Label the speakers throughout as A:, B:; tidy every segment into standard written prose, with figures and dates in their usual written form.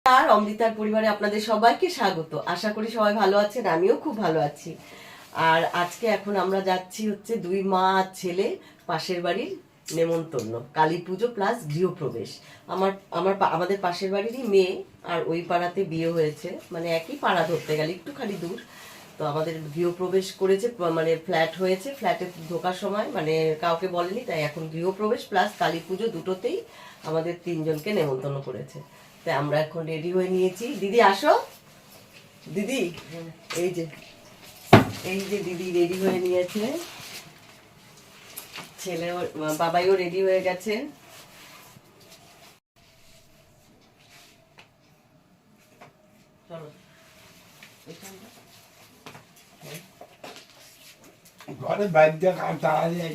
A: আর অমৃতার পরিবারে আপনাদের সবাইকে স্বাগত। আশা করি সবাই ভালো আছেন, আমিও খুব ভালো আছি। আর আজকে এখন আমরা যাচ্ছি হচ্ছে দুই মা আর ছেলে পাশের বাড়ির নেমন্তন্ন, কালী পুজো প্লাস গৃহপ্রবেশ। আমাদের পাশের বাড়িরই মেয়ে, আর ওই পাড়াতে বিয়ে হয়েছে, মানে একই পাড়া ধরতে গেলে একটুখানি দূর। তো আমাদের গৃহপ্রবেশ করেছে, মানে ফ্ল্যাট হয়েছে, ফ্ল্যাটে ঢোকার সময় মানে কাউকে বলেনি, তাই এখন গৃহপ্রবেশ প্লাস কালী পুজো দুটোতেই আমাদের তিনজনকে নেমন্তন্ন করেছে। তাই আমরা এখন রেডি হয়ে নিয়েছি। দিদি আসো, দিদি এই যে দিদি রেডি হয়ে নিয়েছে, ছেলে বাবাইও রেডি হয়ে গেছে। চলো
B: ঘরে বাইক দিয়ে কাজ চালা যায়।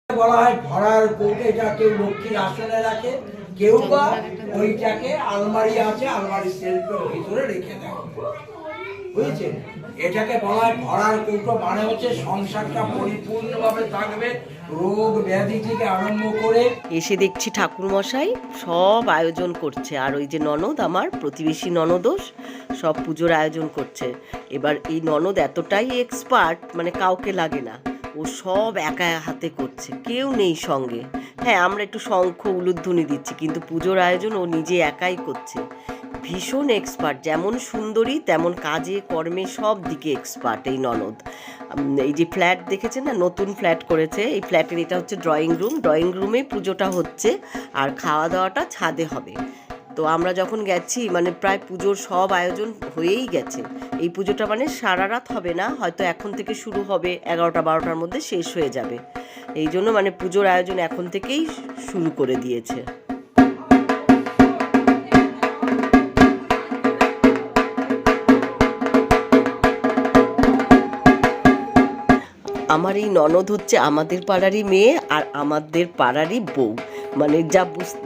B: বলা হয় ভরার কৌটে, যা কেউ লক্ষ্মীর আসনে রাখে, কেউ বা ওইটাকে আলমারি আছে, আলমারি সেলফের ভিতরে রেখে দেয়, বুঝেছেন? এটাকে বলা হয় ভরার কৌটো। মানে হচ্ছে সংসারটা পরিপূর্ণভাবে থাকবে, রোগ ব্যাধি থেকে আরম্ভ করে।
A: এসে দেখছি ঠাকুর মশাই সব আয়োজন করছে, আর ওই যে ননদ, আমার প্রতিবেশী ননদও সব পুজোর আয়োজন করছে। এবার এই ননদ এতটাই এক্সপার্ট, মানে কাউকে লাগে না, ও সব একা হাতে করছে, কেউ নেই সঙ্গে। হ্যাঁ, আমরা একটু শঙ্খ উলুধ্বনি দিচ্ছি, কিন্তু পুজোর আয়োজন ও নিজে একাই করছে। ভীষণ এক্সপার্ট, যেমন সুন্দরী তেমন কাজে কর্মে সব দিকে এক্সপার্ট এই ননদ। এই যে ফ্ল্যাট দেখেছেন না, নতুন ফ্ল্যাট করেছে, এই ফ্ল্যাটের এটা হচ্ছে ড্রয়িং রুমে পুজোটা হচ্ছে, আর খাওয়া দাওয়াটা ছাদে হবে। তো আমরা যখন গেছি, মানে প্রায় পুজোর সব আয়োজন হয়েই গেছে। এই পুজোটা মানে সারা রাত হবে না, হয়তো এখন থেকে শুরু হবে, 11টা-12টার মধ্যে শেষ হয়ে যাবে। এই জন্য মানে পুজোর আয়োজন এখন থেকেই শুরু করে দিয়েছে। আমার এই ননদ হচ্ছে আমাদের পাড়ারই মেয়ে আর আমাদের পাড়ারই বউ, মানে যা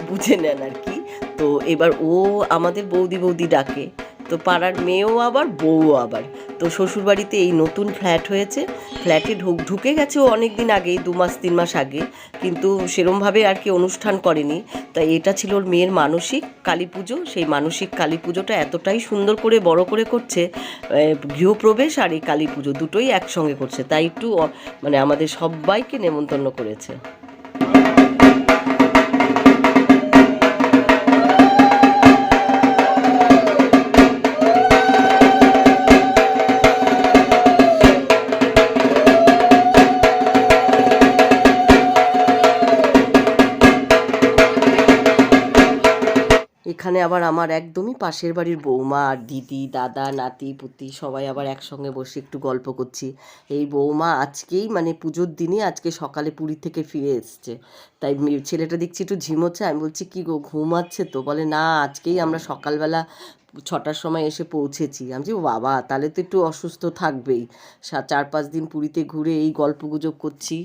A: বুঝে নেন আর কি। তো এবার ও আমাদের বৌদি ডাকে, তো পাড়ার মেয়েও আবার বউও আবার। তো শ্বশুরবাড়িতে এই নতুন ফ্ল্যাট হয়েছে, ফ্ল্যাটে ঢুকে গেছে ও অনেক দিন আগেই, 2-3 মাস আগে, কিন্তু সেরমভাবে আর কি অনুষ্ঠান করেনি। তাই এটা ছিল ওর মেয়ের মানসিক কালী পুজো। সেই মানসিক কালী পুজোটা এতটাই সুন্দর করে বড় করে করছে, গৃহপ্রবেশ আর এই কালী পুজো দুটোই একসঙ্গে করছে, তাই একটু মানে আমাদের সবাইকে নেমন্তন্ন করেছে। এখানে আবার আমার একদমই পাশের বাড়ির বৌমা আর দিদি, দাদা, নাতি, পুতি সবাই আবার একসঙ্গে বসে একটু গল্প করছি। এই বৌমা আজকেই মানে পুজোর দিনে আজকে সকালে পুরী থেকে ফিরে এসছে, তাই ছেলেটা দেখছি একটু ঝিমোচ্ছে। আমি বলছি কি গো, ঘুমাচ্ছে তো? বলে না, আজকেই আমরা সকালবেলা 6টার সময় এসে পৌঁছেছি। আমি বলছি ও বাবা, তাহলে তো একটু অসুস্থ থাকবেই। 4-5 দিন পুরীতে ঘুরে এই গল্পগুজব করছি।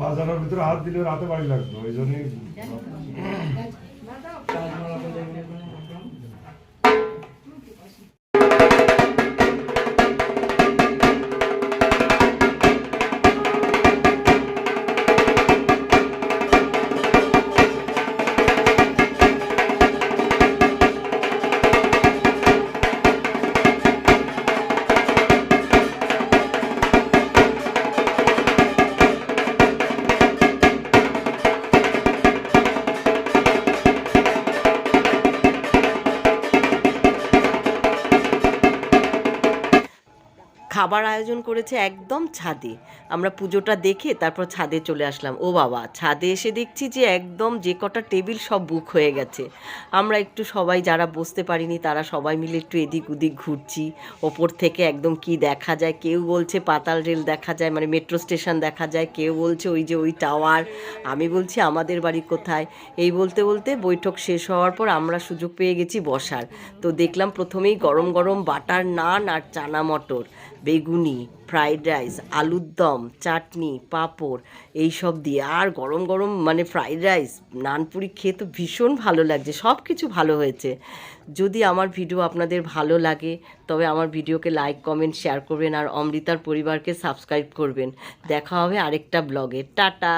C: বাজারের ভিতরে হাত দিলে রাতে বাড়ি লাগতো, ওই জন্যই
A: খাবার আয়োজন করেছে একদম ছাদে। আমরা পুজোটা দেখে তারপর ছাদে চলে আসলাম। ও বাবা, ছাদে এসে দেখছি যে একদম যে কটা টেবিল সব বুক হয়ে গেছে। আমরা একটু সবাই যারা বসতে পারিনি তারা সবাই মিলে একটু এদিক ওদিক ঘুরছি। ওপর থেকে একদম কি দেখা যায়, কেউ বলছে পাতাল রেল দেখা যায়, মানে মেট্রো স্টেশন দেখা যায়, কেউ বলছে ওই যে ওই টাওয়ার, আমি বলছি আমাদের বাড়ি কোথায়। এই বলতে বলতে বৈঠক শেষ হওয়ার পর আমরা সুযোগ পেয়ে গেছি বসার। তো দেখলাম প্রথমেই গরম গরম বাটার নান আর চানা মটর, বেগুনি, ফ্রাইড রাইস, আলুর দম, চাটনি, পাঁপড়, এই সব দিয়ে, আর গরম গরম মানে ফ্রাইড রাইস, নানপুরি খেয়ে তো ভীষণ ভালো লাগছে, সব কিছু ভালো হয়েছে। যদি আমার ভিডিও আপনাদের ভালো লাগে তবে আমার ভিডিওকে লাইক কমেন্ট শেয়ার করবেন আর অমৃতার পরিবারকে সাবস্ক্রাইব করবেন। দেখা হবে আরেকটা ব্লগে। টাটা।